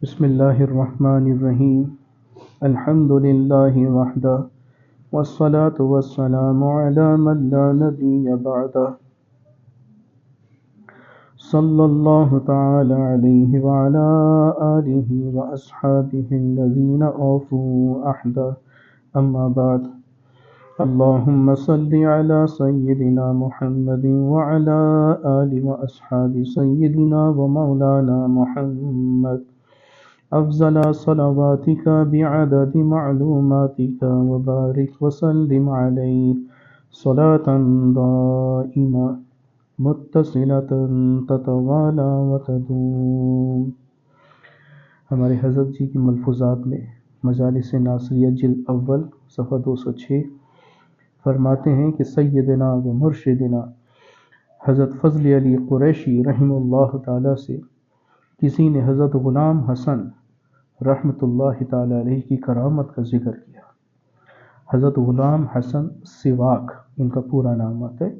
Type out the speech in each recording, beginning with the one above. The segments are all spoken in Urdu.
بسم اللہ الرحمن الرحیم الحمد للہ وحدہ والصلاة والسلام علی من لا نبی بعدہ صلی اللہ تعالی علیہ وعلی آلہ واصحابہ الذین اوفوا عہدہ اما بعد اللہم صل علی سیدنا محمد وعلی آل واصحاب سیدنا ومولانا محمد افضل صلواتک بعدد معلوماتک وبارک وسلم علیہ صلاة دائمہ متصلۃ تتوالى وتدوم۔ ہمارے حضرت جی کی ملفوظات میں مجالس ناصریہ جلد اول صفحہ 206 فرماتے ہیں کہ سیدنا و مرشدنا حضرت فضل علی قریشی رحمہ اللہ تعالیٰ سے کسی نے حضرت غلام حسن رحمۃ اللہ تعالیٰ علیہ کی کرامت کا ذکر کیا۔ حضرت غلام حسن سواک ان کا پورا نام آتا ہے۔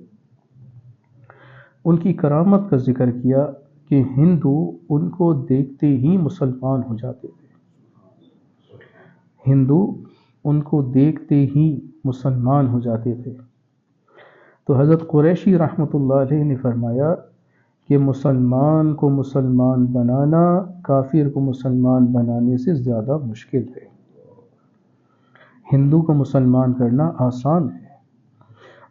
ان کی کرامت کا ذکر کیا کہ ہندو ان کو دیکھتے ہی مسلمان ہو جاتے تھے۔ ہندو ان کو دیکھتے ہی مسلمان ہو جاتے تھے۔ تو حضرت قریشی رحمۃ اللہ علیہ نے فرمایا کہ مسلمان کو مسلمان بنانا کافر کو مسلمان بنانے سے زیادہ مشکل ہے۔ ہندو کو مسلمان کرنا آسان ہے،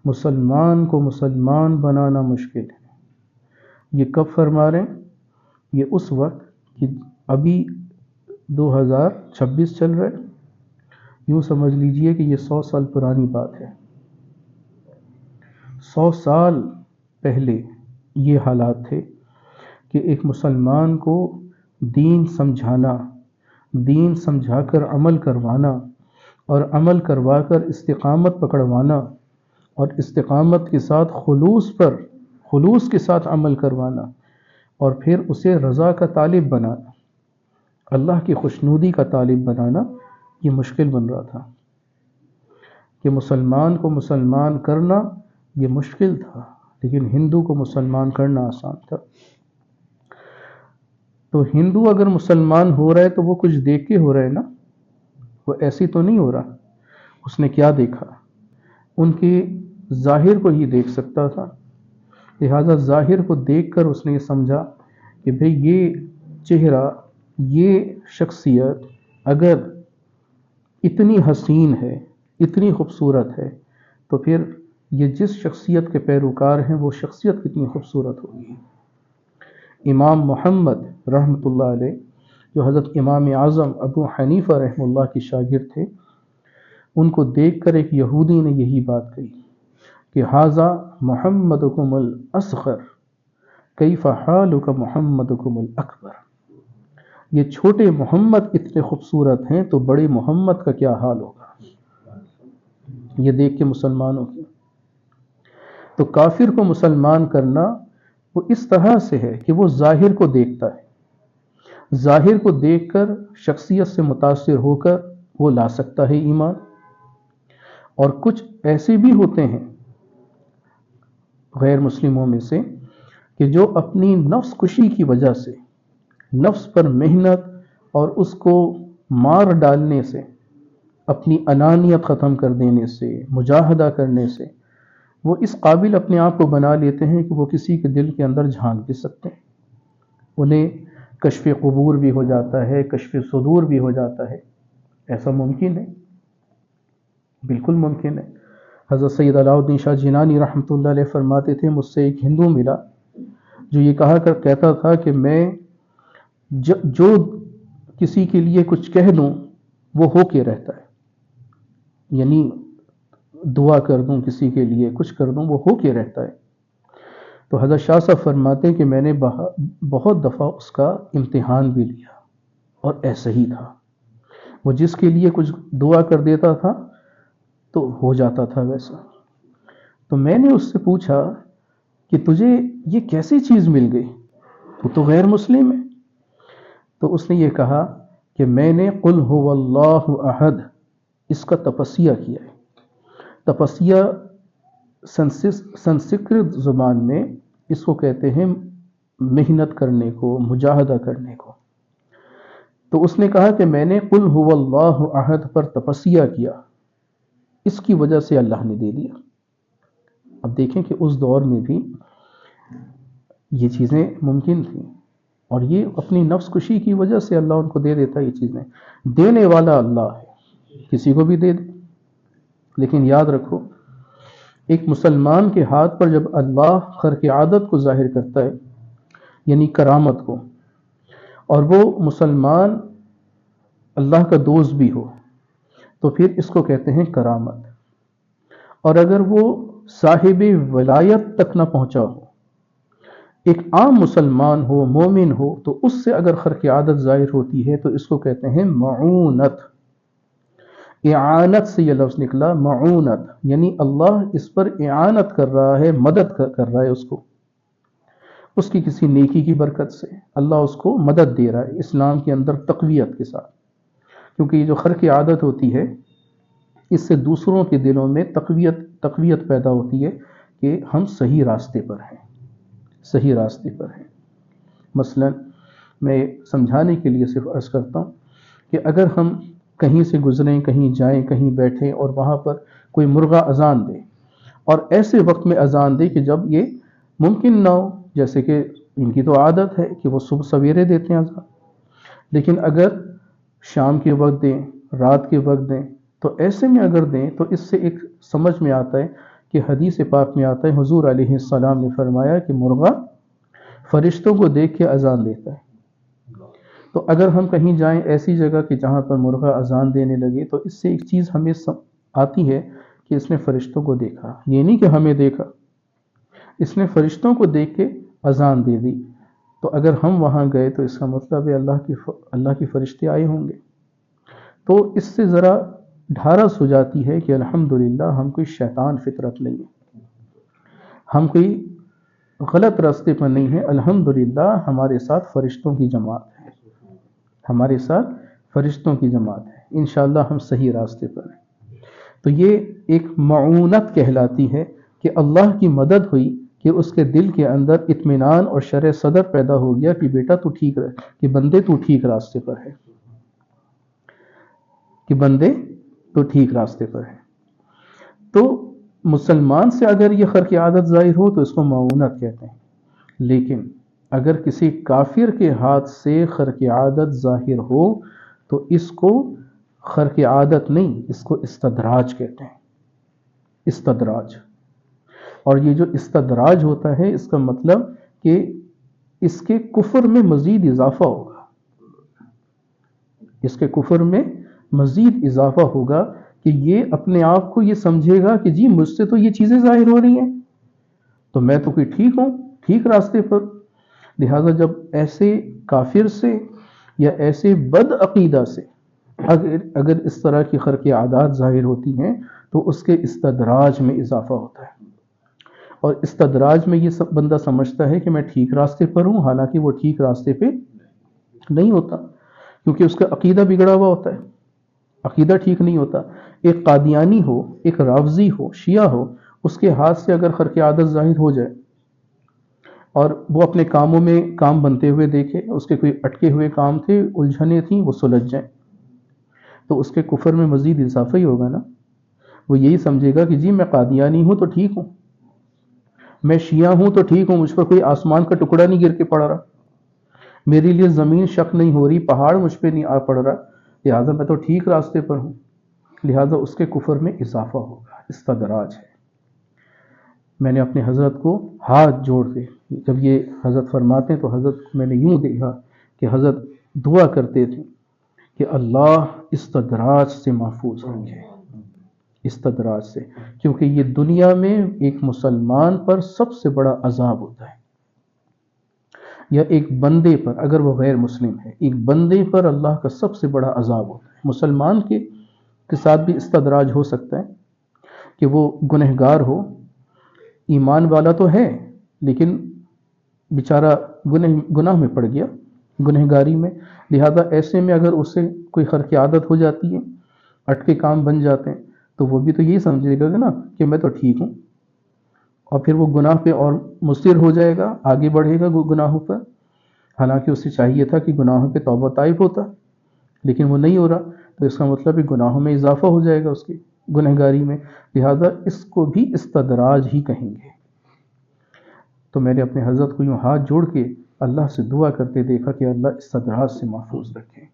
مسلمان کو مسلمان بنانا مشکل ہے۔ یہ کب فرما رہے ہیں؟ یہ اس وقت کہ ابھی 2026 چل رہا ہے، یوں سمجھ لیجئے کہ یہ 100 سال پرانی بات ہے۔ 100 سال پہلے یہ حالات تھے کہ ایک مسلمان کو دین سمجھانا، دین سمجھا کر عمل کروانا اور عمل کروا کر استقامت پکڑوانا اور استقامت کے ساتھ خلوص کے ساتھ عمل کروانا اور پھر اسے رضا کا طالب بنانا، اللہ کی خوشنودی کا طالب بنانا، یہ مشکل بن رہا تھا۔ کہ مسلمان کو مسلمان کرنا یہ مشکل تھا، لیکن ہندو کو مسلمان کرنا آسان تھا۔ تو ہندو اگر مسلمان ہو رہا ہے تو وہ کچھ دیکھ کے ہو رہا ہے نا، وہ ایسی تو نہیں ہو رہا۔ اس نے کیا دیکھا؟ ان کے ظاہر کو ہی دیکھ سکتا تھا، لہذا ظاہر کو دیکھ کر اس نے یہ سمجھا کہ بھئی یہ چہرہ، یہ شخصیت اگر اتنی حسین ہے، اتنی خوبصورت ہے، تو پھر یہ جس شخصیت کے پیروکار ہیں وہ شخصیت کتنی خوبصورت ہوگی۔ امام محمد رحمۃ اللہ علیہ جو حضرت امام اعظم ابو حنیفہ رحمہ اللہ کی شاگرد تھے، ان کو دیکھ کر ایک یہودی نے یہی بات کہی کہ ھذا محمدکم الاصغر کیف حالک محمدکم الاکبر۔ یہ چھوٹے محمد اتنے خوبصورت ہیں تو بڑے محمد کا کیا حال ہوگا۔ یہ دیکھ کے مسلمانوں کی تو کافر کو مسلمان کرنا وہ اس طرح سے ہے کہ وہ ظاہر کو دیکھتا ہے، ظاہر کو دیکھ کر شخصیت سے متاثر ہو کر وہ لا سکتا ہے ایمان۔ اور کچھ ایسے بھی ہوتے ہیں غیر مسلموں میں سے کہ جو اپنی نفس کشی کی وجہ سے، نفس پر محنت اور اس کو مار ڈالنے سے، اپنی انانیت ختم کر دینے سے، مجاہدہ کرنے سے وہ اس قابل اپنے آپ کو بنا لیتے ہیں کہ وہ کسی کے دل کے اندر جھانک بھی سکتے ہیں۔ انہیں کشف قبور بھی ہو جاتا ہے، کشف صدور بھی ہو جاتا ہے۔ ایسا ممکن ہے، بالکل ممکن ہے۔ حضرت سید علاء الدین شاہ جیلانی رحمۃ اللہ علیہ فرماتے تھے، مجھ سے ایک ہندو ملا جو یہ کہتا تھا کہ میں جو کسی کے لیے کچھ کہہ دوں وہ ہو کے رہتا ہے، یعنی دعا کر دوں کسی کے لیے، کچھ کر دوں، وہ ہو کے رہتا ہے۔ تو حضرت شاہ صاحب فرماتے ہیں کہ میں نے بہت دفعہ اس کا امتحان بھی لیا اور ایسا ہی تھا۔ وہ جس کے لیے کچھ دعا کر دیتا تھا تو ہو جاتا تھا ویسا۔ تو میں نے اس سے پوچھا کہ تجھے یہ کیسی چیز مل گئی، تو غیر مسلم ہے؟ تو اس نے یہ کہا کہ میں نے قل هو اللہ احد اس کا تپسیہ کیا ہے۔ تپسیہ سنسکرت زبان میں اس کو کہتے ہیں محنت کرنے کو، مجاہدہ کرنے کو۔ تو اس نے کہا کہ میں نے قل هو اللہ احد پر تپسیا کیا، اس کی وجہ سے اللہ نے دے دیا۔ اب دیکھیں کہ اس دور میں بھی یہ چیزیں ممکن تھیں، اور یہ اپنی نفس کشی کی وجہ سے اللہ ان کو دے دیتا ہے۔ یہ چیزیں دینے والا اللہ ہے، کسی کو بھی دے دے۔ لیکن یاد رکھو، ایک مسلمان کے ہاتھ پر جب اللہ خرق عادت کو ظاہر کرتا ہے، یعنی کرامت کو، اور وہ مسلمان اللہ کا دوست بھی ہو، تو پھر اس کو کہتے ہیں کرامت۔ اور اگر وہ صاحب ولایت تک نہ پہنچا ہو، ایک عام مسلمان ہو، مومن ہو، تو اس سے اگر خرق عادت ظاہر ہوتی ہے تو اس کو کہتے ہیں معونت۔ اعانت سے یہ لفظ نکلا، معونت، یعنی اللہ اس پر اعانت کر رہا ہے، مدد کر رہا ہے اس کو، اس کی کسی نیکی کی برکت سے اللہ اس کو مدد دے رہا ہے اسلام کے اندر تقویت کے ساتھ۔ کیونکہ یہ جو خرق عادت ہوتی ہے، اس سے دوسروں کے دلوں میں تقویت پیدا ہوتی ہے کہ ہم صحیح راستے پر ہیں، صحیح راستے پر ہیں۔ مثلا میں سمجھانے کے لیے صرف عرض کرتا ہوں کہ اگر ہم کہیں سے گزریں، کہیں جائیں، کہیں بیٹھیں، اور وہاں پر کوئی مرغا اذان دے، اور ایسے وقت میں اذان دے کہ جب یہ ممکن نہ ہو، جیسے کہ ان کی تو عادت ہے کہ وہ صبح سویرے دیتے ہیں اذان، لیکن اگر شام کے وقت دیں، رات کے وقت دیں، تو ایسے میں اگر دیں تو اس سے ایک سمجھ میں آتا ہے کہ حدیث پاک میں آتا ہے، حضور علیہ السلام نے فرمایا کہ مرغا فرشتوں کو دیکھ کے اذان دیتا ہے۔ تو اگر ہم کہیں جائیں ایسی جگہ کہ جہاں پر مرغا اذان دینے لگے، تو اس سے ایک چیز ہمیں آتی ہے کہ اس نے فرشتوں کو دیکھا، یہ نہیں کہ ہمیں دیکھا، اس نے فرشتوں کو دیکھ کے اذان دے دی۔ تو اگر ہم وہاں گئے تو اس کا مطلب ہے اللہ کی فرشتے آئے ہوں گے۔ تو اس سے ذرا ڈھارس ہو جاتی ہے کہ الحمدللہ ہم کوئی شیطان فطرت نہیں ہے، ہم کوئی غلط راستے پر نہیں ہیں، الحمدللہ ہمارے ساتھ فرشتوں کی جماعت ہے، ہمارے ساتھ فرشتوں کی جماعت ہے، انشاءاللہ ہم صحیح راستے پر ہیں۔ تو یہ ایک معونت کہلاتی ہے کہ اللہ کی مدد ہوئی، کہ اس کے دل کے اندر اطمینان اور شرح صدر پیدا ہو گیا کہ بیٹا تو ٹھیک رہے، کہ بندے تو ٹھیک راستے پر ہے، کہ بندے تو ٹھیک راستے پر ہے۔ تو مسلمان سے اگر یہ خرق عادت ظاہر ہو تو اس کو معونت کہتے ہیں، لیکن اگر کسی کافر کے ہاتھ سے خرق عادت ظاہر ہو تو اس کو خرق عادت نہیں، اس کو استدراج کہتے ہیں، استدراج۔ اور یہ جو استدراج ہوتا ہے، اس کا مطلب کہ اس کے کفر میں مزید اضافہ ہوگا، اس کے کفر میں مزید اضافہ ہوگا، کہ یہ اپنے آپ کو یہ سمجھے گا کہ جی مجھ سے تو یہ چیزیں ظاہر ہو رہی ہیں، تو میں تو کوئی ٹھیک ہوں، ٹھیک راستے پر۔ لہذا جب ایسے کافر سے یا ایسے بد عقیدہ سے اگر اس طرح کی خرق عادات ظاہر ہوتی ہیں تو اس کے استدراج میں اضافہ ہوتا ہے، اور استدراج میں یہ بندہ سمجھتا ہے کہ میں ٹھیک راستے پر ہوں، حالانکہ وہ ٹھیک راستے پہ نہیں ہوتا، کیونکہ اس کا عقیدہ بگڑا ہوا ہوتا ہے، عقیدہ ٹھیک نہیں ہوتا۔ ایک قادیانی ہو، ایک رافضی ہو، شیعہ ہو، اس کے ہاتھ سے اگر خرق عادت ظاہر ہو جائے اور وہ اپنے کاموں میں کام بنتے ہوئے دیکھے، اس کے کوئی اٹکے ہوئے کام تھے، الجھنیں تھیں، وہ سلجھ جائیں، تو اس کے کفر میں مزید اضافہ ہی ہوگا نا۔ وہ یہی سمجھے گا کہ جی میں قادیانی ہوں تو ٹھیک ہوں، میں شیعہ ہوں تو ٹھیک ہوں، مجھ پر کوئی آسمان کا ٹکڑا نہیں گر کے پڑ رہا، میرے لیے زمین شق نہیں ہو رہی، پہاڑ مجھ پہ نہیں آ پڑ رہا، لہٰذا میں تو ٹھیک راستے پر ہوں، لہٰذا اس کے کفر میں اضافہ ہوگا، استدراج ہے۔ میں نے اپنے حضرت کو ہاتھ جوڑ کے، جب یہ حضرت فرماتے ہیں تو حضرت کو میں نے یوں دیکھا کہ حضرت دعا کرتے تھے کہ اللہ استدراج سے محفوظ رکھے، استدراج سے، کیونکہ یہ دنیا میں ایک مسلمان پر سب سے بڑا عذاب ہوتا ہے، یا ایک بندے پر، اگر وہ غیر مسلم ہے، ایک بندے پر اللہ کا سب سے بڑا عذاب ہوتا ہے۔ مسلمان کے ساتھ بھی استدراج ہو سکتا ہے کہ وہ گنہگار ہو، ایمان والا تو ہے لیکن بیچارہ گناہ میں پڑ گیا، گنہگاری میں، لہذا ایسے میں اگر اس سے کوئی خرق عادت ہو جاتی ہے، اٹکے کام بن جاتے ہیں، تو وہ بھی تو یہی سمجھے گا نا کہ میں تو ٹھیک ہوں، اور پھر وہ گناہ پہ اور مصر ہو جائے گا، آگے بڑھے گا گناہوں پر، حالانکہ اسے چاہیے تھا کہ گناہوں پہ توبہ طائب ہوتا، لیکن وہ نہیں ہو رہا، تو اس کا مطلب ہے گناہوں میں اضافہ ہو جائے گا اس کی گنہگاری میں، لہذا اس کو بھی استدراج ہی کہیں گے۔ تو میں نے اپنے حضرت کو یوں ہاتھ جوڑ کے اللہ سے دعا کرتے دیکھا کہ اللہ استدراج سے محفوظ رکھے۔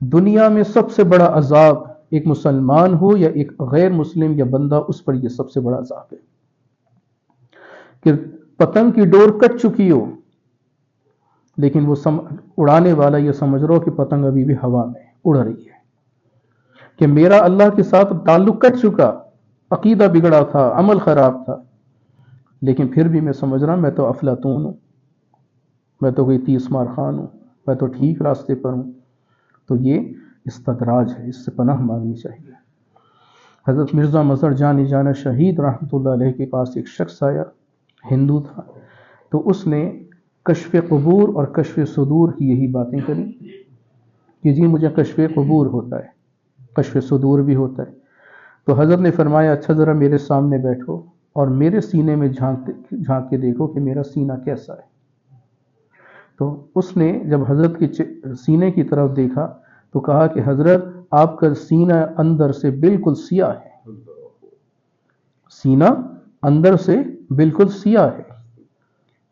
دنیا میں سب سے بڑا عذاب ایک مسلمان ہو یا ایک غیر مسلم یا بندہ، اس پر یہ سب سے بڑا عذاب ہے کہ پتنگ کی ڈور کٹ چکی ہو، لیکن وہ اڑانے والا یہ سمجھ رہا ہو کہ پتنگ ابھی بھی ہوا میں اڑ رہی ہے، کہ میرا اللہ کے ساتھ تعلق کٹ چکا، عقیدہ بگڑا تھا، عمل خراب تھا، لیکن پھر بھی میں سمجھ رہا میں تو افلاطون ہوں، میں تو کوئی 30 مار خان ہوں، میں تو ٹھیک راستے پر ہوں۔ تو یہ استدراج ہے، اس سے پناہ مانگنی چاہیے۔ حضرت مرزا مظہر جان جانا شہید رحمۃ اللہ علیہ کے پاس ایک شخص آیا، ہندو تھا، تو اس نے کشف قبور اور کشف صدور کی یہی باتیں کری کہ جی مجھے کشف قبور ہوتا ہے، کشف صدور بھی ہوتا ہے۔ تو حضرت نے فرمایا اچھا ذرا میرے سامنے بیٹھو اور میرے سینے میں جھانک کے دیکھو کہ میرا سینہ کیسا ہے۔ تو اس نے جب حضرت کے سینے کی طرف دیکھا تو کہا کہ حضرت آپ کا سینہ اندر سے بالکل سیاہ ہے، سینہ اندر سے بالکل سیاہ ہے۔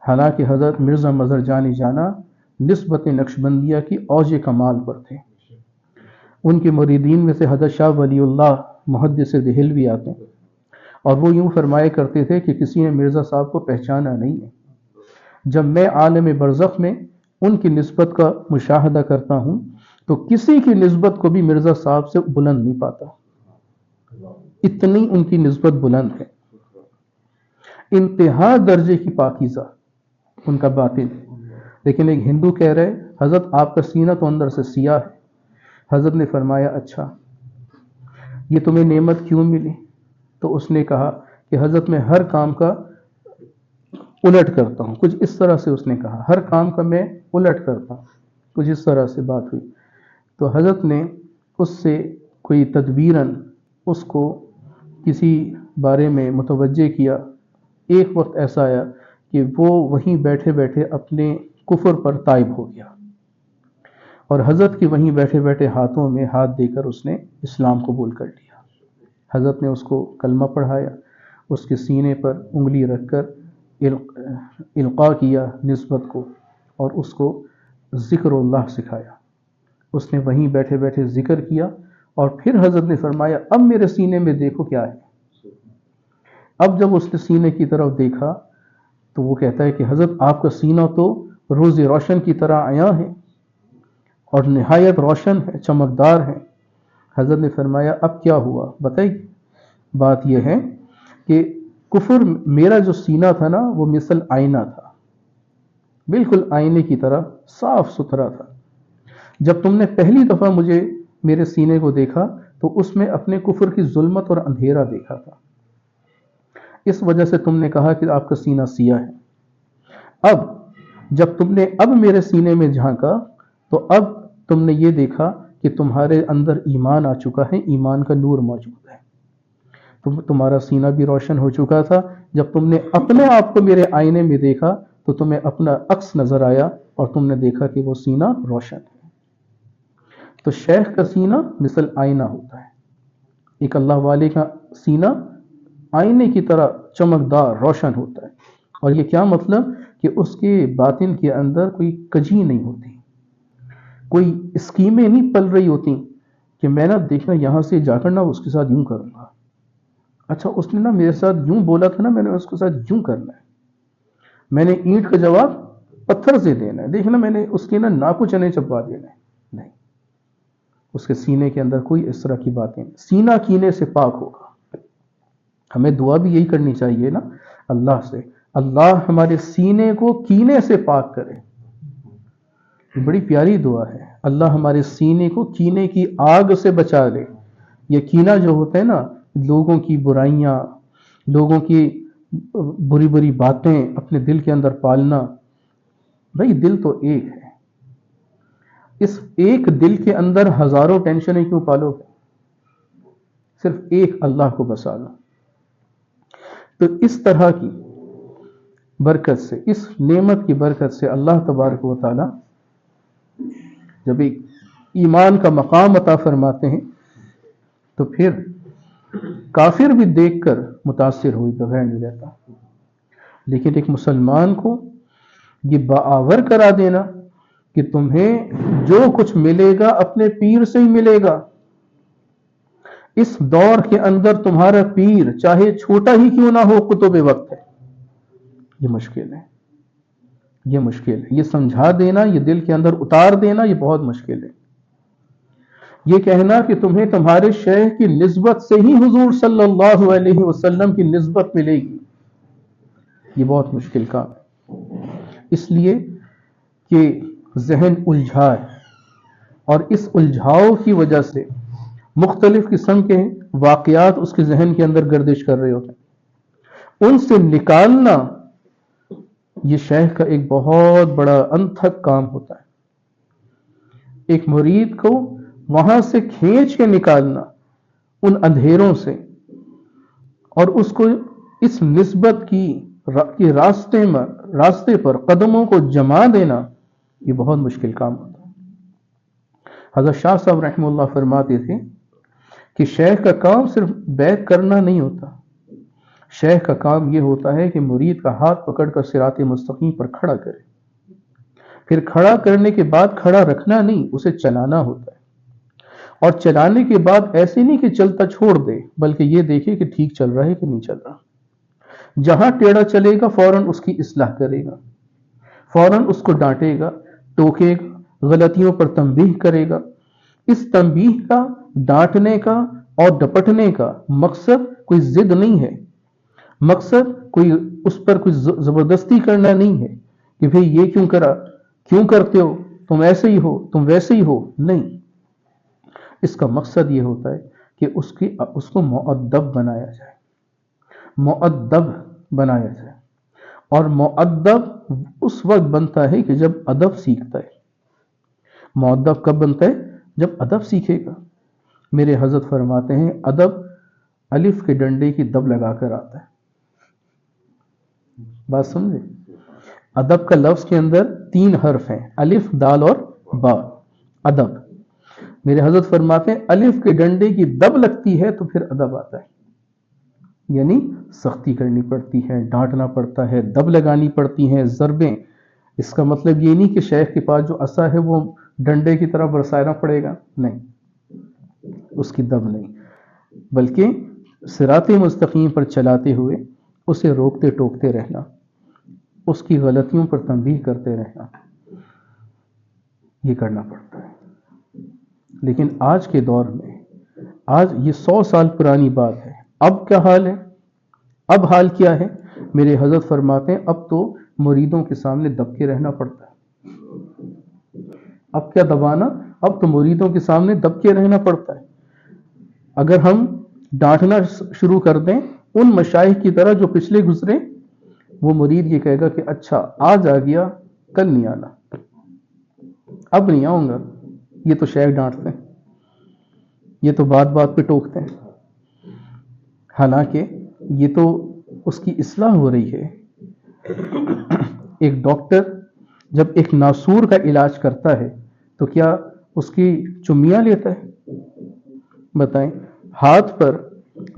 حالانکہ حضرت مرزا مظہر جان جانا نسبت نقشبندیہ کی اوج کمال پر تھے۔ ان کے مریدین میں سے حضرت شاہ ولی اللہ محدث دہلوی آتے ہیں، اور وہ یوں فرمایا کرتے تھے کہ کسی نے مرزا صاحب کو پہچانا نہیں ہے، جب میں عالم برزخ میں ان کی نسبت کا مشاہدہ کرتا ہوں تو کسی کی نسبت کو بھی مرزا صاحب سے بلند نہیں پاتا، اتنی ان کی نسبت بلند ہے، انتہا درجے کی پاکیزہ ان کا باطن۔ لیکن ایک ہندو کہہ رہے حضرت آپ کا سینہ تو اندر سے سیاہ ہے۔ حضرت نے فرمایا اچھا یہ تمہیں نعمت کیوں ملی؟ تو اس نے کہا کہ حضرت میں ہر کام کا الٹ کرتا ہوں، کچھ اس طرح سے اس نے کہا، ہر کام کا میں الٹ کرتا ہوں، کچھ اس طرح سے بات ہوئی۔ تو حضرت نے اس سے کوئی تدبیراً اس کو کسی بارے میں متوجہ کیا۔ ایک وقت ایسا آیا کہ وہ وہیں بیٹھے بیٹھے اپنے کفر پر تائب ہو گیا، اور حضرت کے وہیں بیٹھے بیٹھے ہاتھوں میں ہاتھ دے کر اس نے اسلام قبول کر لیا۔ حضرت نے اس کو کلمہ پڑھایا، اس کے سینے پر انگلی رکھ کر القاء کیا نسبت کو، اور اس کو ذکر اللہ سکھایا۔ اس نے وہیں بیٹھے بیٹھے ذکر کیا، اور پھر حضرت نے فرمایا اب میرے سینے میں دیکھو کیا ہے۔ اب جب اس نے سینے کی طرف دیکھا تو وہ کہتا ہے کہ حضرت آپ کا سینہ تو روز روشن کی طرح عیاں ہے اور نہایت روشن ہے، چمکدار ہے۔ حضرت نے فرمایا اب کیا ہوا بتائیے؟ بات یہ ہے کہ کفر، میرا جو سینہ تھا نا وہ مثل آئینہ تھا، بالکل آئینے کی طرح صاف ستھرا تھا۔ جب تم نے پہلی دفعہ مجھے میرے سینے کو دیکھا تو اس میں اپنے کفر کی ظلمت اور اندھیرا دیکھا تھا، اس وجہ سے تم نے کہا کہ آپ کا سینہ سیاہ ہے۔ اب جب تم نے اب میرے سینے میں جھانکا تو اب تم نے یہ دیکھا کہ تمہارے اندر ایمان آ چکا ہے، ایمان کا نور موجود ہے، تمہارا سینہ بھی روشن ہو چکا تھا۔ جب تم نے اپنے آپ کو میرے آئینے میں دیکھا تو تمہیں اپنا عکس نظر آیا اور تم نے دیکھا کہ وہ سینہ روشن ہے۔ تو شیخ کا سینہ مثل آئینہ ہوتا ہے، ایک اللہ والے کا سینہ آئینے کی طرح چمکدار روشن ہوتا ہے۔ اور یہ کیا مطلب کہ اس کے باطن کے اندر کوئی کجی نہیں ہوتی، کوئی اسکیمیں نہیں پل رہی ہوتی کہ میں نہ دیکھنا یہاں سے جا کر نہ اس کے ساتھ یوں کروں گا، اچھا اس نے نا میرے ساتھ یوں بولا تھا نا، میں نے اس کے ساتھ یوں کرنا ہے، میں نے اینٹ کا جواب پتھر سے دینا ہے، دیکھنا میں نے اس کے نا ناکو چنے چپا دینا ہے۔ نہیں، اس کے سینے کے اندر کوئی اس طرح کی باتیں نہیں، سینہ کینے سے پاک ہوگا۔ ہمیں دعا بھی یہی کرنی چاہیے نا اللہ سے، اللہ ہمارے سینے کو کینے سے پاک کرے، بڑی پیاری دعا ہے، اللہ ہمارے سینے کو کینے کی آگ سے بچا لے۔ یہ کینہ جو ہوتا ہے نا، لوگوں کی برائیاں، لوگوں کی بری بری باتیں اپنے دل کے اندر پالنا، بھائی دل تو ایک ہے، اس ایک دل کے اندر ہزاروں ٹینشنیں کیوں پالو گے؟ صرف ایک اللہ کو بسا لو۔ تو اس طرح کی برکت سے، اس نعمت کی برکت سے اللہ تبارک و تعالی جب ایک ایمان کا مقام عطا فرماتے ہیں، تو پھر کافر بھی دیکھ کر متاثر ہوئے بغیر نہیں رہتا. لیکن ایک مسلمان کو یہ باور کرا دینا کہ تمہیں جو کچھ ملے گا اپنے پیر سے ہی ملے گا، اس دور کے اندر تمہارا پیر چاہے چھوٹا ہی کیوں نہ ہو قطب وقت ہے، یہ مشکل ہے. یہ مشکل ہے، یہ سمجھا دینا، یہ دل کے اندر اتار دینا، یہ بہت مشکل ہے. یہ کہنا کہ تمہیں تمہارے شیخ کی نسبت سے ہی حضور صلی اللہ علیہ وسلم کی نسبت ملے گی، یہ بہت مشکل کام ہے. اس لیے کہ ذہن الجھا ہے، اور اس الجھاؤ کی وجہ سے مختلف قسم کے واقعات اس کے ذہن کے اندر گردش کر رہے ہوتے ہیں. ان سے نکالنا یہ شیخ کا ایک بہت بڑا انتھک کام ہوتا ہے. ایک مرید کو وہاں سے کھینچ کے نکالنا ان اندھیروں سے، اور اس کو اس نسبت کی راستے پر قدموں کو جما دینا، یہ بہت مشکل کام ہوتا ہے. حضرت شاہ صاحب رحمہ اللہ فرماتے تھے کہ شیخ کا کام صرف بیعت کرنا نہیں ہوتا، شیخ کا کام یہ ہوتا ہے کہ مرید کا ہاتھ پکڑ کر صراط مستقیم پر کھڑا کرے، پھر کھڑا کرنے کے بعد کھڑا رکھنا نہیں، اسے چلانا ہوتا ہے. اور چلانے کے بعد ایسے نہیں کہ چلتا چھوڑ دے، بلکہ یہ دیکھے کہ ٹھیک چل رہا ہے کہ نہیں چل رہا. جہاں ٹیڑھا چلے گا فوراً اس کی اصلاح کرے گا، فوراً اس کو ڈانٹے گا، ٹوکے گا، غلطیوں پر تنبیہ کرے گا. اس تنبیہ کا، ڈانٹنے کا اور ڈپٹنے کا مقصد کوئی ضد نہیں ہے، مقصد کوئی اس پر کوئی زبردستی کرنا نہیں ہے کہ بھئی یہ کیوں کرا، کیوں کرتے ہو، تم ایسے ہی ہو، تم ویسے ہی ہو. نہیں، اس کا مقصد یہ ہوتا ہے کہ اس کو مؤدب بنایا جائے، مؤدب بنایا جائے. اور مؤدب اس وقت بنتا ہے کہ جب ادب سیکھتا ہے. مؤدب کب بنتا ہے؟ جب ادب سیکھے گا. میرے حضرت فرماتے ہیں ادب الف کے ڈنڈے کی دب لگا کر آتا ہے. بات سمجھے؟ ادب کا لفظ کے اندر 3 حرف ہیں، الف، دال اور با. ادب، میرے حضرت فرماتے ہیں الف کے ڈنڈے کی دب لگتی ہے تو پھر ادب آتا ہے. یعنی سختی کرنی پڑتی ہے، ڈانٹنا پڑتا ہے، دب لگانی پڑتی ہیں، ضربیں. اس کا مطلب یہ نہیں کہ شیخ کے پاس جو عصا ہے وہ ڈنڈے کی طرح برسانا پڑے گا، نہیں، اس کی دب نہیں، بلکہ صراط مستقیم پر چلاتے ہوئے اسے روکتے ٹوکتے رہنا، اس کی غلطیوں پر تنبیہ کرتے رہنا، یہ کرنا پڑتا ہے. لیکن آج کے دور میں، آج یہ 100 سال پرانی بات ہے، اب کیا حال ہے؟ اب حال کیا ہے؟ میرے حضرت فرماتے ہیں اب تو مریدوں کے سامنے دب کے رہنا پڑتا ہے. اب کیا دبانا؟ اب تو مریدوں کے سامنے دب کے رہنا پڑتا ہے. اگر ہم ڈانٹنا شروع کر دیں ان مشائخ کی طرح جو پچھلے گزرے، وہ مرید یہ کہے گا کہ اچھا آج آ گیا، کل نہیں آنا، اب نہیں آؤں گا، یہ تو شیخ ڈانٹتے ہیں، یہ تو بات بات پہ ٹوکتے ہیں. حالانکہ یہ تو اس کی اصلاح ہو رہی ہے. ایک ڈاکٹر جب ایک ناسور کا علاج کرتا ہے تو کیا اس کی چمیاں لیتا ہے؟ بتائیں، ہاتھ پر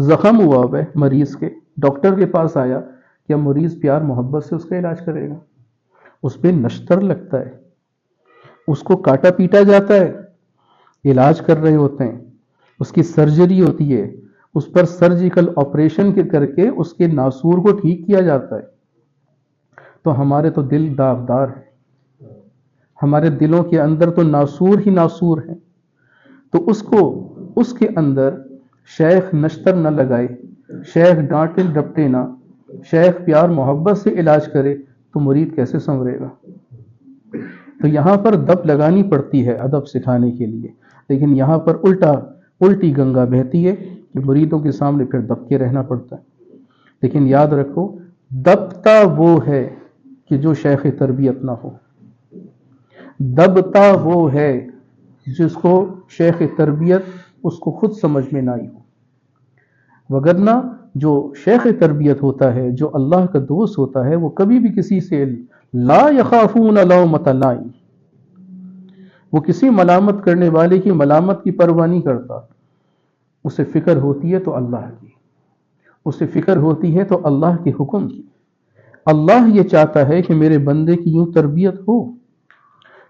زخم ہوا ہے مریض کے، ڈاکٹر کے پاس آیا، کیا مریض پیار محبت سے اس کا علاج کرے گا؟ اس پہ نشتر لگتا ہے، اس کو کاٹا پیٹا جاتا ہے، علاج کر رہے ہوتے ہیں، اس کی سرجری ہوتی ہے، اس پر سرجیکل آپریشن کر کے اس کے ناسور کو ٹھیک کیا جاتا ہے. تو ہمارے تو دل داغدار ہیں، ہمارے دلوں کے اندر تو ناسور ہی ناسور ہیں. تو اس کے اندر شیخ نشتر نہ لگائے، شیخ ڈانٹے ڈپٹے نہ، شیخ پیار محبت سے علاج کرے تو مرید کیسے سنورے گا؟ تو یہاں پر دب لگانی پڑتی ہے ادب سکھانے کے لیے. لیکن یہاں پر الٹی گنگا بہتی ہے کہ مریدوں کے سامنے پھر دب کے رہنا پڑتا ہے. لیکن یاد رکھو دبتا وہ ہے کہ جو شیخ تربیت نہ ہو، دبتا وہ ہے جس کو شیخ تربیت اس کو خود سمجھ میں نہ آئی ہو. وگرنہ جو شیخ تربیت ہوتا ہے، جو اللہ کا دوست ہوتا ہے، وہ کبھی بھی کسی سے لا یخافون لومۃ لائم، وہ کسی ملامت کرنے والے کی ملامت کی پرواہ نہیں کرتا. اسے فکر ہوتی ہے تو اللہ کی، اسے فکر ہوتی ہے تو اللہ کے حکم کی. اللہ یہ چاہتا ہے کہ میرے بندے کی یوں تربیت ہو.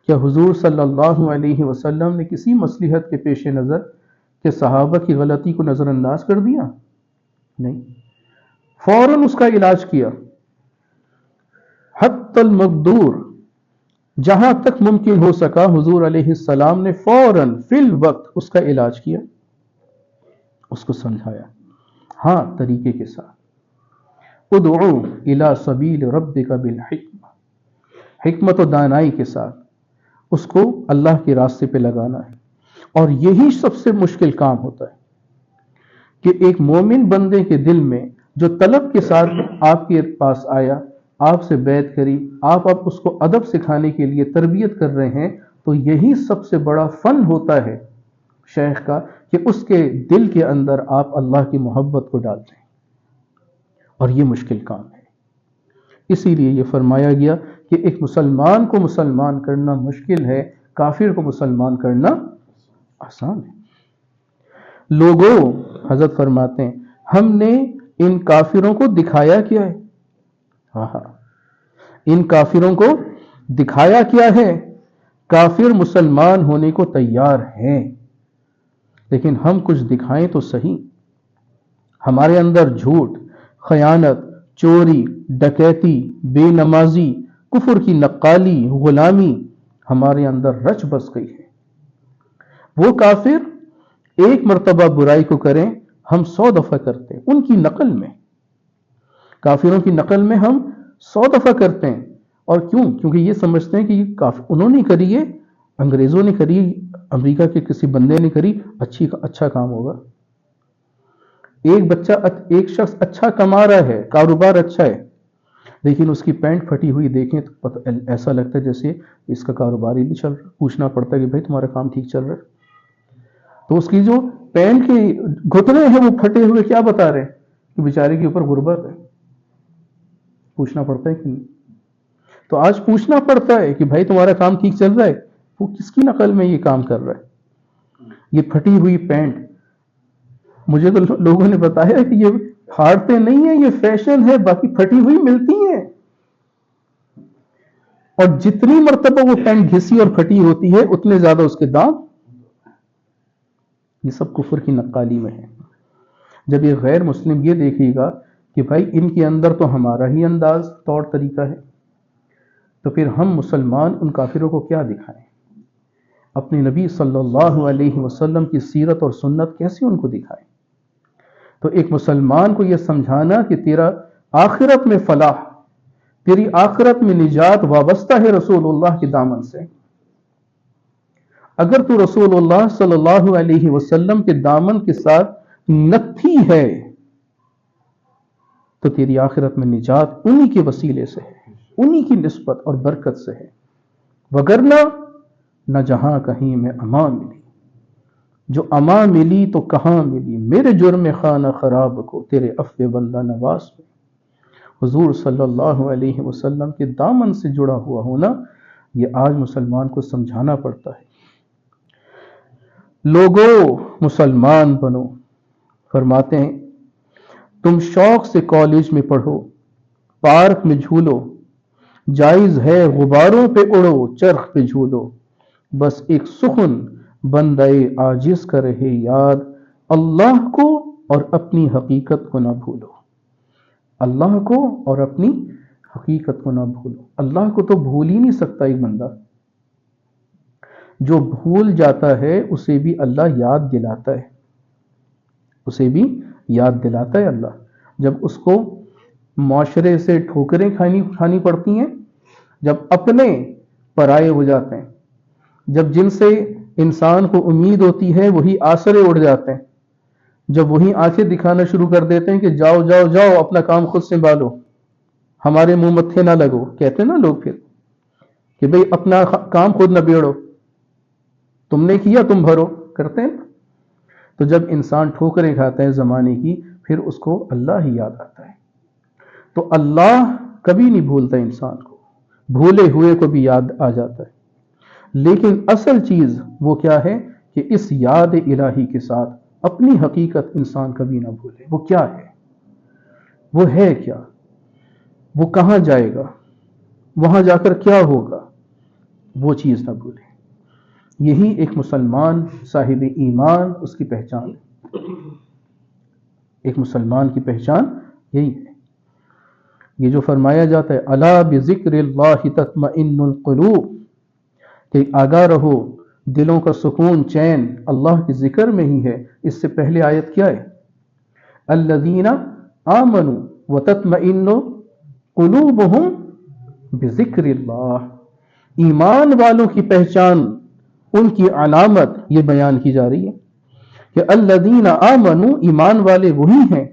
کیا حضور صلی اللہ علیہ وسلم نے کسی مصلحت کے پیش نظر کہ صحابہ کی غلطی کو نظر انداز کر دیا؟ نہیں، فوراً اس کا علاج کیا. حتی المقدور، جہاں تک ممکن ہو سکا حضور علیہ السلام نے فوراً فی الوقت اس کا علاج کیا، اس کو سمجھایا، ہاں طریقے کے ساتھ. ادعو الی سبیل ربک بالحکمہ، حکمت و دانائی کے ساتھ اس کو اللہ کے راستے پہ لگانا ہے. اور یہی سب سے مشکل کام ہوتا ہے کہ ایک مومن بندے کے دل میں جو طلب کے ساتھ آپ کے پاس آیا، آپ سے بیعت کری، آپ اس کو ادب سکھانے کے لیے تربیت کر رہے ہیں، تو یہی سب سے بڑا فن ہوتا ہے شیخ کا کہ اس کے دل کے اندر آپ اللہ کی محبت کو ڈال دیں. اور یہ مشکل کام ہے. اسی لیے یہ فرمایا گیا کہ ایک مسلمان کو مسلمان کرنا مشکل ہے، کافر کو مسلمان کرنا آسان ہے. لوگوں، حضرت فرماتے ہیں، ہم نے ان کافروں کو دکھایا کیا ہے؟ ان کافروں کو دکھایا کیا ہے؟ کافر مسلمان ہونے کو تیار ہیں، لیکن ہم کچھ دکھائیں تو صحیح. ہمارے اندر جھوٹ، خیانت، چوری، ڈکیتی، بے نمازی، کفر کی نقالی، غلامی ہمارے اندر رچ بس گئی ہے. وہ کافر ایک مرتبہ برائی کو کریں، ہم 100 دفعہ کرتے ہیں ان کی نقل میں. کافروں کی نقل میں ہم 100 دفعہ کرتے ہیں. اور کیوں؟ کیونکہ یہ سمجھتے ہیں کہ یہ انہوں نے کری ہے، انگریزوں نے کری، امریکہ کے کسی بندے نے کری، اچھا کام ہوگا. ایک شخص اچھا کما رہا ہے، کاروبار اچھا ہے، لیکن اس کی پینٹ پھٹی ہوئی دیکھیں تو ایسا لگتا ہے جیسے اس کا کاروبار ہی نہیں چل رہا. پوچھنا پڑتا ہے کہ بھائی تمہارا کام ٹھیک چل رہا ہے؟ تو اس کی جو پینٹ کے گھٹنے ہیں وہ پھٹے ہوئے کیا بتا رہے ہیں کہ بیچارے کے اوپر غربت ہے. پوچھنا پڑتا ہے کہ نہیں؟ تو آج پوچھنا پڑتا ہے کہ بھائی تمہارا کام ٹھیک چل رہا ہے؟ وہ کس کی نقل میں یہ کام کر رہا ہے؟ یہ پھٹی ہوئی پینٹ، مجھے تو لوگوں نے بتایا کہ یہ پھاڑتے نہیں ہیں، یہ فیشن ہے، باقی پھٹی ہوئی ملتی ہیں. اور جتنی مرتبہ وہ پینٹ گھسی اور پھٹی ہوتی ہے اتنے زیادہ اس کے دام. یہ سب کفر کی نقالی میں ہے. جب یہ غیر مسلم یہ دیکھے گا کہ بھائی ان کے اندر تو ہمارا ہی انداز طور طریقہ ہے، تو پھر ہم مسلمان ان کافروں کو کیا دکھائیں؟ اپنے نبی صلی اللہ علیہ وسلم کی سیرت اور سنت کیسے ان کو دکھائیں؟ تو ایک مسلمان کو یہ سمجھانا کہ تیرا آخرت میں فلاح، تیری آخرت میں نجات وابستہ ہے رسول اللہ کے دامن سے. اگر تو رسول اللہ صلی اللہ علیہ وسلم کے دامن کے ساتھ نتھی ہے تو تیری آخرت میں نجات انہی کے وسیلے سے ہے، انہی کی نسبت اور برکت سے ہے. وگرنہ نہ جہاں کہیں میں امان ملی، جو امان ملی تو کہاں ملی، میرے جرم خانہ خراب کو تیرے عفو بندہ نواز میں. حضور صلی اللہ علیہ وسلم کے دامن سے جڑا ہوا ہونا یہ آج مسلمان کو سمجھانا پڑتا ہے. لوگوں مسلمان بنو. فرماتے ہیں تم شوق سے کالج میں پڑھو، پارک میں جھولو، جائز ہے غباروں پہ اڑو، چرخ پہ جھولو، بس ایک سخن بندے عاجز کا رہے یاد، اللہ کو اور اپنی حقیقت کو نہ بھولو. اللہ کو اور اپنی حقیقت کو نہ بھولو. اللہ کو تو بھول ہی نہیں سکتا ایک بندہ. جو بھول جاتا ہے اسے بھی اللہ یاد دلاتا ہے، اسے بھی یاد دلاتا ہے اللہ. جب اس کو معاشرے سے ٹھوکریں کھانی پڑتی ہیں، جب اپنے پرائے ہو جاتے ہیں، جب جن سے انسان کو امید ہوتی ہے وہی آسرے اڑ جاتے ہیں، جب وہی آنکھیں دکھانا شروع کر دیتے ہیں کہ جاؤ جاؤ جاؤ اپنا کام خود سنبھالو، ہمارے منہ متھے نہ لگو، کہتے ہیں نا لوگ پھر کہ بھئی اپنا کام خود نہ بیڑو، تم نے کیا تم بھرو، کرتے ہیں. تو جب انسان ٹھوکریں کھاتا ہے زمانے کی پھر اس کو اللہ ہی یاد آتا ہے. تو اللہ کبھی نہیں بھولتا انسان کو، بھولے ہوئے کو بھی یاد آ جاتا ہے. لیکن اصل چیز وہ کیا ہے کہ اس یاد الہی کے ساتھ اپنی حقیقت انسان کبھی نہ بھولے. وہ کیا ہے، وہ ہے کیا، وہ کہاں جائے گا، وہاں جا کر کیا ہوگا، وہ چیز نہ بھولے. یہی ایک مسلمان صاحب ایمان اس کی پہچان ہے. ایک مسلمان کی پہچان یہی ہے. یہ جو فرمایا جاتا ہے الا بذکر اللہ تطمئن القلوب، کہ آگاہ رہو دلوں کا سکون چین اللہ کے ذکر میں ہی ہے. اس سے پہلے آیت کیا ہے؟ الذین آمنوا وتطمئن قلوبہم بذکر اللہ. ایمان والوں کی پہچان، ان کی علامت یہ بیان کی جا رہی ہے کہ الذین آمنوا، ایمان والے وہی ہیں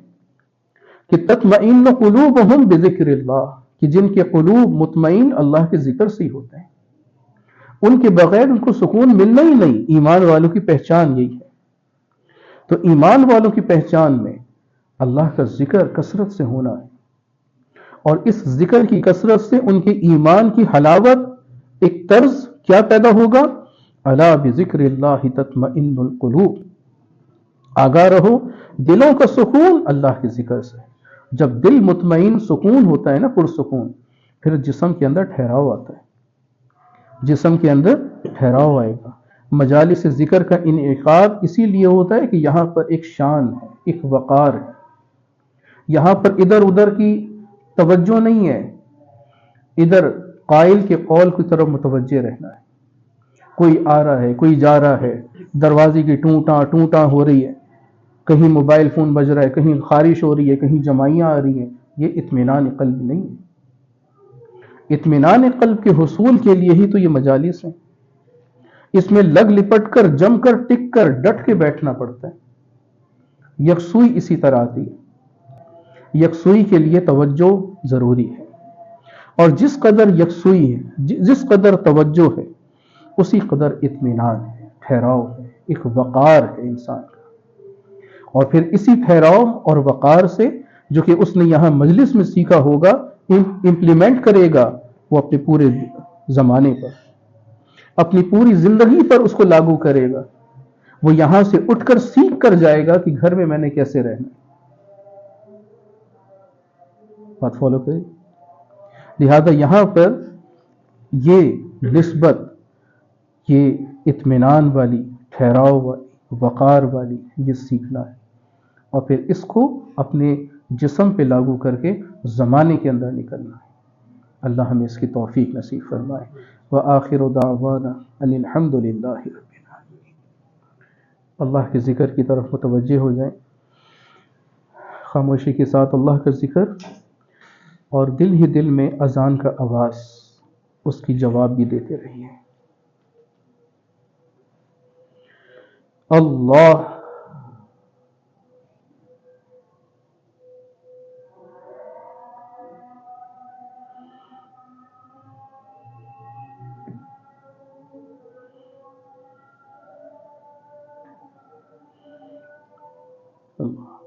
کہ تطمئن قلوبہم بذکر اللہ، کہ جن کے قلوب مطمئن اللہ کے ذکر سے ہی ہوتے ہیں. ان کے بغیر ان کو سکون ملنا ہی نہیں. ایمان والوں کی پہچان یہی ہے. تو ایمان والوں کی پہچان میں اللہ کا ذکر کثرت سے ہونا ہے، اور اس ذکر کی کثرت سے ان کے ایمان کی حلاوت، ایک طرز کیا پیدا ہوگا؟ الا بذکر اللہ تطمئن القلوب. آگاہ رہو دلوں کا سکون اللہ کے ذکر سے. جب دل مطمئن سکون ہوتا ہے نا، پرسکون، پھر جسم کے اندر ٹھہراؤ آتا ہے. جسم کے اندر ٹھہراؤ آئے گا. مجالس ذکر کا انعقاد اسی لیے ہوتا ہے کہ یہاں پر ایک شان ہے، ایک وقار ہے. یہاں پر ادھر ادھر کی توجہ نہیں ہے، ادھر قائل کے قول کی طرف متوجہ رہنا ہے. کوئی آ رہا ہے، کوئی جا رہا ہے، دروازے کی ٹوٹاں ٹوٹاں ہو رہی ہے، کہیں موبائل فون بج رہا ہے، کہیں خارش ہو رہی ہے، کہیں جمائیاں آ رہی ہیں. یہ اطمینان قلب نہیں ہے. اطمینان قلب کے حصول کے لیے ہی تو یہ مجالس ہیں. اس میں لگ لپٹ کر، جم کر، ٹک کر، ڈٹ کے بیٹھنا پڑتا ہے. یکسوئی اسی طرح آتی ہے. یکسوئی کے لیے توجہ ضروری ہے، اور جس قدر یکسوئی ہے، جس قدر توجہ ہے، اسی قدر اطمینان ہے، ٹھہراؤ ہے، ایک وقار ہے انسان کا. اور پھر اسی ٹھہراؤ اور وقار سے جو کہ اس نے یہاں مجلس میں سیکھا ہوگا، امپلیمنٹ کرے گا وہ اپنے پورے زمانے پر، اپنی پوری زندگی پر اس کو لاگو کرے گا. وہ یہاں سے اٹھ کر سیکھ کر جائے گا کہ گھر میں میں نے کیسے رہنا. بات فالو کریں. لہذا یہاں پر یہ نسبت، یہ اطمینان والی، ٹھہراؤ والی، وقار والی، یہ سیکھنا ہے، اور پھر اس کو اپنے جسم پہ لاگو کر کے زمانے کے اندر نکلنا ہے. اللہ ہمیں اس کی توفیق نصیب فرمائے. وآخر دعوانا ان الحمد للہ رب العالمین. اللہ کے ذکر کی طرف متوجہ ہو جائیں، خاموشی کے ساتھ اللہ کا ذکر، اور دل ہی دل میں اذان کا آواز اس کی جواب بھی دیتے رہیے. اللہ اللہ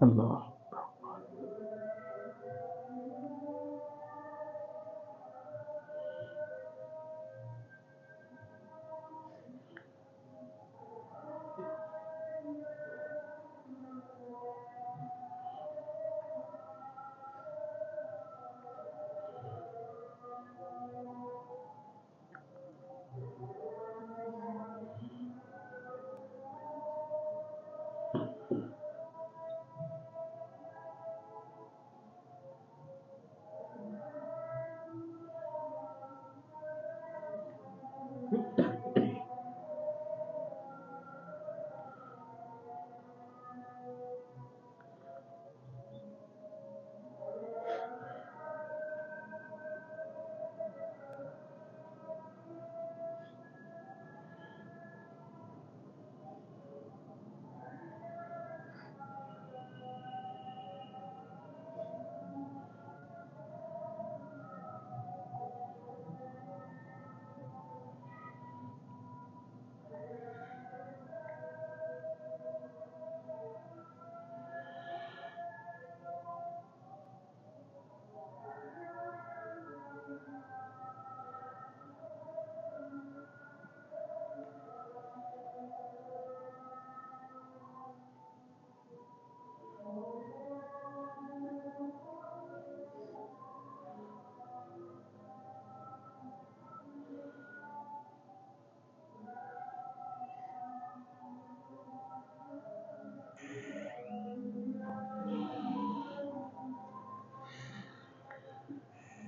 اللہ.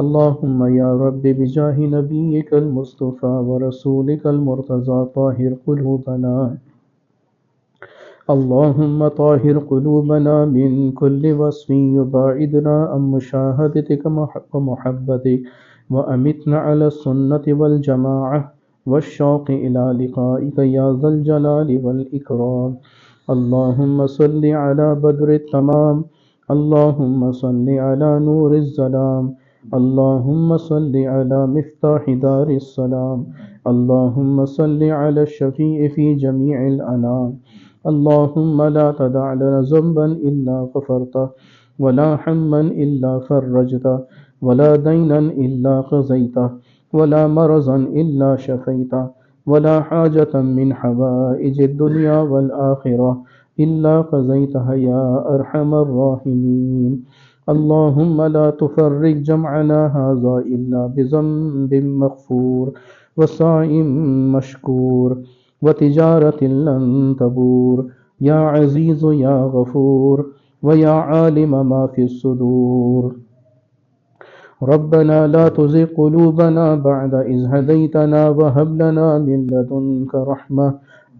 اللهم يا رب بجاه نبيك المصطفى ورسولك المرتضى طاهر قلوبنا. اللهم طاهر قلوبنا من كل وصف يباعدنا عن مشاهدتك ومحبتك، وأمتنا على السنة والجماعة والشوق إلى لقائك يا ذا الجلال والإكرام. اللهم صل على بدر التمام، اللهم صل على نور الظلام، اللهم صل على مفتاح دار السلام، اللهم صل على الشفيع في جميع الأنام. اللهم لا تدع لنا ذنبا إلا غفرته، ولا هما إلا فرجته، ولا دينا إلا قضيته، ولا مرضا إلا شفيته، ولا حاجة من حوائج الدنيا والآخرة إلا قضيتها يا أرحم الراحمين. اللهم لا تفرق جمعنا هذا إلا بذنب مغفور، وسعي مشكور، وتجارة لن تبور، يا عزيز يا غفور، ويا عالم ما في الصدور. ربنا لا تزغ قلوبنا بعد إذ هديتنا وهب لنا من لدنك رحمة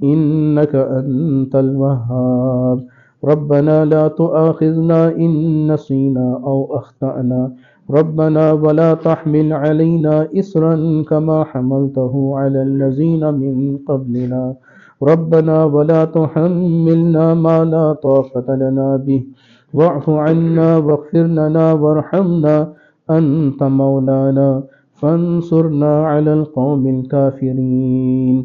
إنك أنت الوهاب. ربنا لا تؤاخذنا إن نسينا أو أخطأنا، ربنا ولا تحمل علينا إصرا كما حملته على الذين من قبلنا، ربنا ولا تحملنا ما لا طاقة لنا به، واعف عنا واغفر لنا وارحمنا أنت مولانا فانصرنا على القوم الكافرين.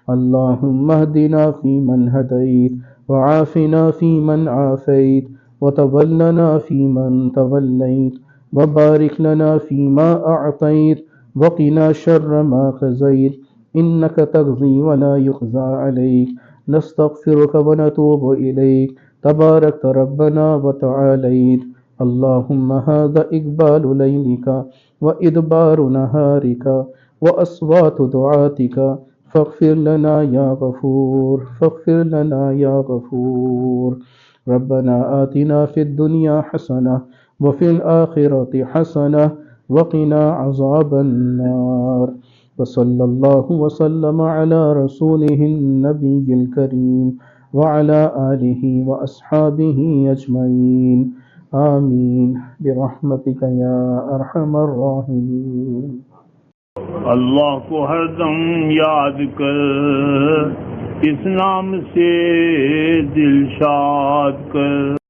اللهم اهدنا فيمن هديت، وعافنا فيمن عافيت، وتولنا فيمن توليت، وبارك لنا فيما أعطيت، وقنا شر ما قضيت، إنك تقضي ولا يقضى عليك، نستغفرك ونتوب إليك، تباركت ربنا وتعاليت. اللهم هذا إقبال ليلك وإدبار نهارك وأصوات دعاتك، فاغفر لنا يا غفور، فاغفر لنا يا غفور. ربنا آتنا في الدنيا حسنة وفي الآخرة حسنة وقنا عذاب النار. وصلى الله وسلم على رسوله النبي الكريم وعلى آله وأصحابه أجمعين. آمین برحمتک یا ارحم الراحمین۔ اللہ کو ہر دم یاد کر، اس نام سے دل شاد کر۔